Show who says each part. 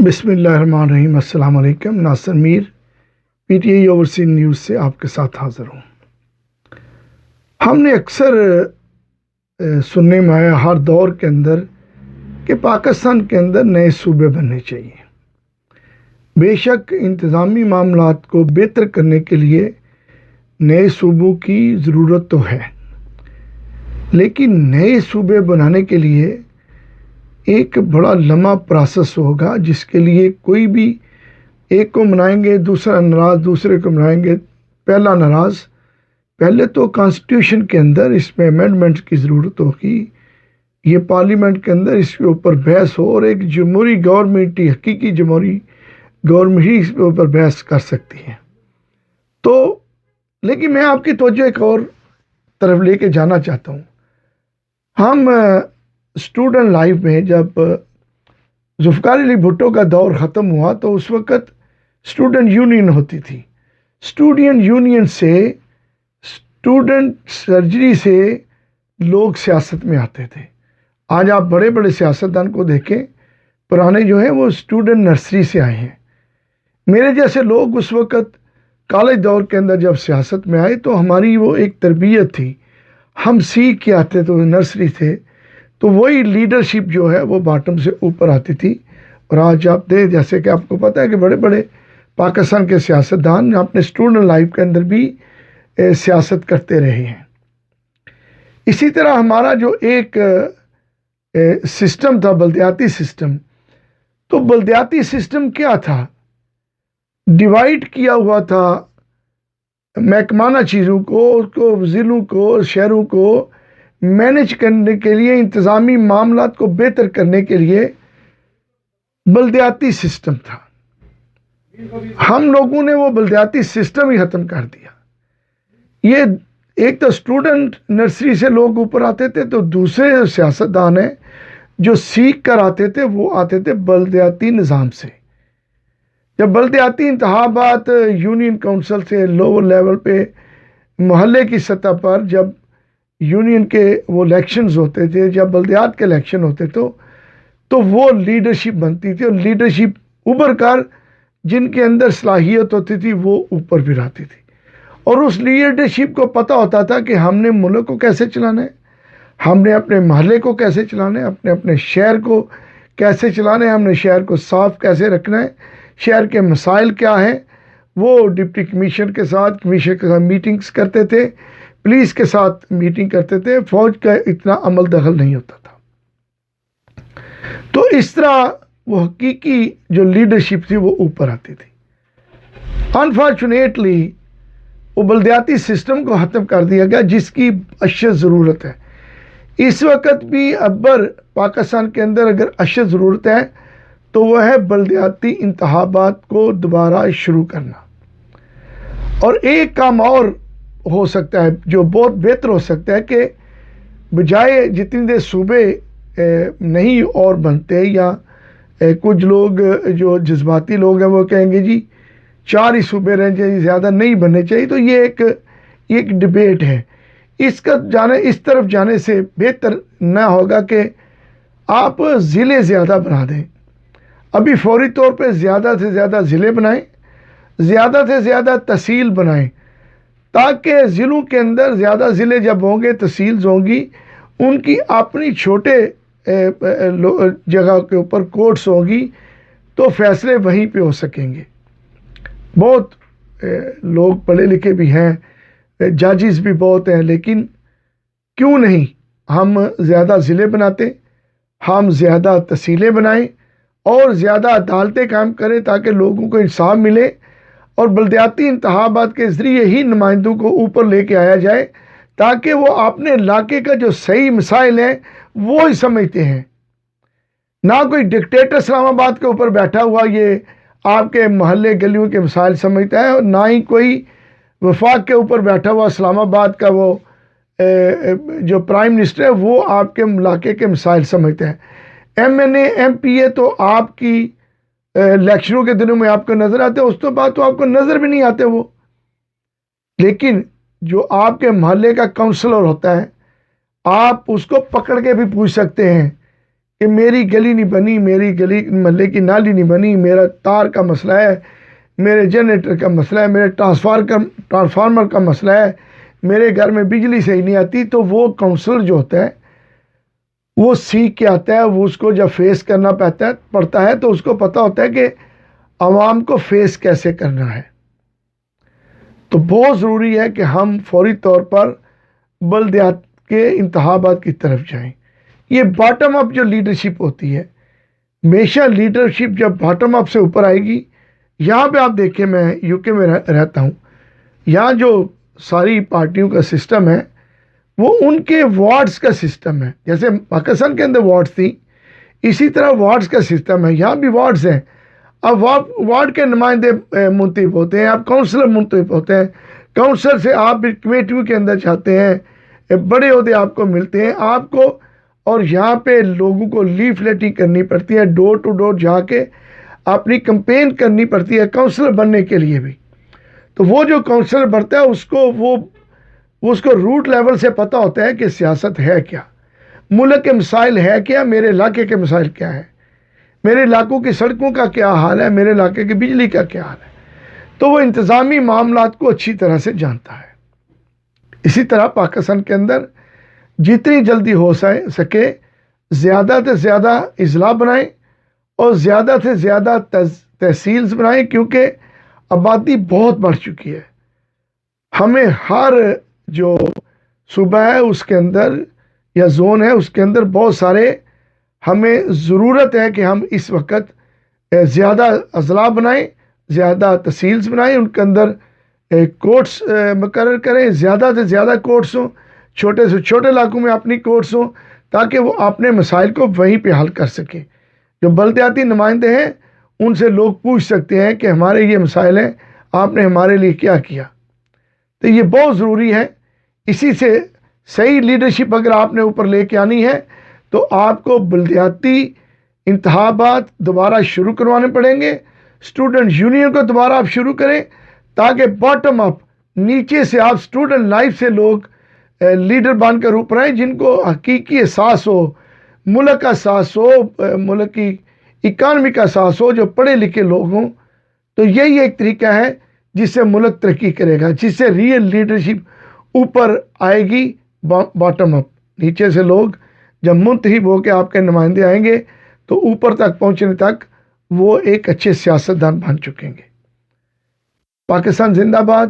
Speaker 1: بسم اللہ الرحمن الرحیم۔ السلام علیکم۔ ناصر میر PTI اوورسیز نیوز سے آپ کے ساتھ حاضر ہوں۔ ہم نے اکثر سننے میں آیا ہر دور کے اندر کہ پاکستان کے اندر نئے صوبے بننے چاہیے۔ بے شک انتظامی معاملات کو بہتر کرنے کے لیے نئے صوبوں کی ضرورت تو ہے، لیکن نئے صوبے بنانے کے لیے ایک بڑا لمبا پروسیس ہوگا، جس کے لیے کوئی بھی ایک کو منائیں گے، دوسرا ناراض، دوسرے کو منائیں گے، پہلا ناراض۔ پہلے تو کانسٹیٹیوشن کے اندر اس میں امینڈمنٹ کی ضرورت ہوگی، یہ پارلیمنٹ کے اندر اس کے اوپر بحث ہو، اور ایک جمہوری گورنمنٹ ہی، حقیقی جمہوری گورنمنٹ ہی اس کے اوپر بحث کر سکتی ہے۔ تو لیکن میں آپ کی توجہ ایک اور طرف لے کے جانا چاہتا ہوں۔ ہم اسٹوڈنٹ لائف میں جب ذوالفقار علی بھٹو کا دور ختم ہوا تو اس وقت اسٹوڈنٹ یونین ہوتی تھی۔ اسٹوڈنٹ یونین سے، اسٹوڈنٹ سرجری سے لوگ سیاست میں آتے تھے۔ آج آپ بڑے بڑے سیاستدان کو دیکھیں، پرانے جو ہیں وہ اسٹوڈنٹ نرسری سے آئے ہیں۔ میرے جیسے لوگ اس وقت کالج دور کے اندر جب سیاست میں آئے تو ہماری وہ ایک تربیت تھی، ہم سیکھ کے آتے تو نرسری تھے، تو وہی لیڈرشپ جو ہے وہ باٹم سے اوپر آتی تھی۔ اور آج آپ دے جیسے کہ آپ کو پتہ ہے کہ بڑے بڑے پاکستان کے سیاستدان اپنے اسٹوڈنٹ لائف کے اندر بھی سیاست کرتے رہے ہیں۔ اسی طرح ہمارا جو ایک سسٹم تھا، بلدیاتی سسٹم، تو بلدیاتی سسٹم کیا تھا؟ ڈیوائیڈ کیا ہوا تھا محکمانہ چیزوں کو، ضلعوں کو، شہروں کو مینج کرنے کے لیے، انتظامی معاملات کو بہتر کرنے کے لیے بلدیاتی سسٹم تھا۔ ہم لوگوں نے وہ بلدیاتی سسٹم ہی ختم کر دیا۔ یہ ایک تو اسٹوڈنٹ نرسری سے لوگ اوپر آتے تھے، تو دوسرے سیاستدان ہیں جو سیکھ کر آتے تھے، وہ آتے تھے بلدیاتی نظام سے۔ جب بلدیاتی انتخابات یونین کونسل سے لوور لیول پہ، محلے کی سطح پر جب یونین کے وہ الیکشنز ہوتے تھے، جب بلدیات کے الیکشن ہوتے تو وہ لیڈرشپ بنتی تھی، اور لیڈرشپ ابھر کر جن کے اندر صلاحیت ہوتی تھی وہ اوپر بھی آتی تھی، اور اس لیڈرشپ کو پتہ ہوتا تھا کہ ہم نے ملک کو کیسے چلانا ہے، ہم نے اپنے محلے کو کیسے چلانا ہے، اپنے شہر کو کیسے چلانا ہے، ہم نے شہر کو صاف کیسے رکھنا ہے، شہر کے مسائل کیا ہیں۔ وہ ڈپٹی کمشنر کے ساتھ میٹنگز کرتے تھے، پولیس کے ساتھ میٹنگ کرتے تھے، فوج کا اتنا عمل دخل نہیں ہوتا تھا۔ تو اس طرح وہ حقیقی جو لیڈرشپ تھی وہ اوپر آتی تھی۔ انفارچونیٹلی وہ بلدیاتی سسٹم کو ختم کر دیا گیا، جس کی اشد ضرورت ہے۔ اس وقت بھی اکبر پاکستان کے اندر اگر اشد ضرورت ہے تو وہ ہے بلدیاتی انتخابات کو دوبارہ شروع کرنا۔ اور ایک کام اور ہو سکتا ہے جو بہت بہتر ہو سکتا ہے، کہ بجائے جتنے دیر صوبے نہیں اور بنتے، یا کچھ لوگ جو جذباتی لوگ ہیں وہ کہیں گے جی 4 ہی صوبے رہنے چاہیے، زیادہ نہیں بننے چاہیے، تو یہ ایک ڈبیٹ ہے۔ اس طرف جانے سے بہتر نہ ہوگا کہ آپ ضلع زیادہ بنا دیں۔ ابھی فوری طور پہ زیادہ سے زیادہ ضلع بنائیں، زیادہ سے زیادہ تحصیل بنائیں، تاکہ ضلعوں کے اندر زیادہ ضلع جب ہوں گے، تحصیلز ہوں گی، ان کی اپنی چھوٹے جگہ کے اوپر کورٹس ہوگی، تو فیصلے وہیں پہ ہو سکیں گے۔ بہت لوگ پڑھے لکھے بھی ہیں، ججز بھی بہت ہیں، لیکن کیوں نہیں ہم زیادہ ضلع بناتے، ہم زیادہ تحصیلیں بنائیں اور زیادہ عدالتیں قائم کریں، تاکہ لوگوں کو انصاف ملے، اور بلدیاتی انتخابات کے ذریعے ہی نمائندوں کو اوپر لے کے آیا جائے، تاکہ وہ اپنے علاقے کا جو صحیح مسائل ہیں وہ ہی سمجھتے ہیں۔ نہ کوئی ڈکٹیٹر اسلام آباد کے اوپر بیٹھا ہوا یہ آپ کے محلے گلیوں کے مسائل سمجھتا ہے، اور نہ ہی کوئی وفاق کے اوپر بیٹھا ہوا اسلام آباد کا وہ جو پرائم منسٹر ہے وہ آپ کے علاقے کے مسائل سمجھتا ہے۔ MNA MPA تو آپ کی الیکشنوں کے دنوں میں آپ کو نظر آتے ہیں، اس تو بعد تو آپ کو نظر بھی نہیں آتے وہ۔ لیکن جو آپ کے محلے کا کونسلر ہوتا ہے، آپ اس کو پکڑ کے بھی پوچھ سکتے ہیں کہ میری گلی نہیں بنی، میری گلی محلے کی نالی نہیں بنی، میرا تار کا مسئلہ ہے، میرے جنریٹر کا مسئلہ ہے، میرے ٹرانسفارمر کا مسئلہ ہے، میرے گھر میں بجلی صحیح نہیں آتی، تو وہ کونسلر جو ہوتا ہے وہ سیکھ کے آتا ہے، وہ اس کو جب فیس کرنا پڑتا ہے تو اس کو پتہ ہوتا ہے کہ عوام کو فیس کیسے کرنا ہے۔ تو بہت ضروری ہے کہ ہم فوری طور پر بلدیات کے انتخابات کی طرف جائیں۔ یہ باٹم اپ جو لیڈرشپ ہوتی ہے، ہمیشہ لیڈرشپ جب باٹم اپ سے اوپر آئے گی، یہاں پہ آپ دیکھیں، میں یو کے میں رہتا ہوں، یہاں جو ساری پارٹیوں کا سسٹم ہے وہ ان کے وارڈز کا سسٹم ہے۔ جیسے پاکستان کے اندر وارڈز تھی، اسی طرح وارڈز کا سسٹم ہے، یہاں بھی وارڈز ہیں۔ اب وارڈ کے نمائندے منتخب ہوتے ہیں، اب کونسلر منتخب ہوتے ہیں، کونسلر سے آپ کمیٹیوں کے اندر جاتے ہیں، بڑے عہدے آپ کو ملتے ہیں، آپ کو، اور یہاں پہ لوگوں کو لیفلیٹنگ کرنی پڑتی ہے، ڈور ٹو ڈور جا کے اپنی کمپین کرنی پڑتی ہے کونسلر بننے کے لیے بھی۔ تو وہ جو کونسلر بنتا ہے اس کو روٹ لیول سے پتہ ہوتا ہے کہ سیاست ہے کیا، ملک کے مسائل ہے کیا، میرے علاقے کے مسائل کیا ہے، میرے علاقوں کی سڑکوں کا کیا حال ہے، میرے علاقے کی بجلی کا کیا حال ہے۔ تو وہ انتظامی معاملات کو اچھی طرح سے جانتا ہے۔ اسی طرح پاکستان کے اندر جتنی جلدی ہو سکے زیادہ سے زیادہ اضلاع بنائیں اور زیادہ سے زیادہ تحصیلز بنائیں، کیونکہ آبادی بہت بڑھ چکی ہے۔ ہمیں ہر جو صوبہ ہے اس کے اندر یا زون ہے اس کے اندر بہت سارے، ہمیں ضرورت ہے کہ ہم اس وقت زیادہ اضلاع بنائیں، زیادہ تحصیلز بنائیں، ان کے اندر کورٹس مقرر کریں، زیادہ سے زیادہ کورٹس ہوں، چھوٹے سے چھوٹے علاقوں میں اپنی کورٹس ہوں، تاکہ وہ اپنے مسائل کو وہیں پہ حل کر سکیں۔ جو بلدیاتی نمائندے ہیں ان سے لوگ پوچھ سکتے ہیں کہ ہمارے یہ مسائل ہیں، آپ نے ہمارے لیے کیا کیا۔ تو یہ بہت ضروری ہے۔ اسی سے صحیح لیڈرشپ اگر آپ نے اوپر لے کے آنی ہے تو آپ کو بلدیاتی انتخابات دوبارہ شروع کروانے پڑیں گے، اسٹوڈنٹ یونین کو دوبارہ آپ شروع کریں، تاکہ باٹم اپ نیچے سے آپ اسٹوڈنٹ لائف سے لوگ لیڈر بن کر اوپر آئیں، جن کو حقیقی احساس ہو، ملک کا احساس ہو، ملک کی اکانومی کا احساس ہو، جو پڑھے لکھے لوگ ہوں۔ تو یہی ایک طریقہ ہے جس سے ملک ترقی کرے گا، جس سے ریئل لیڈرشپ اوپر آئے گی، باٹم اپ، نیچے سے لوگ جب منتخب ہو کے آپ کے نمائندے آئیں گے تو اوپر تک پہنچنے تک وہ ایک اچھے سیاستدان بن چکیں گے۔ پاکستان زندہ باد۔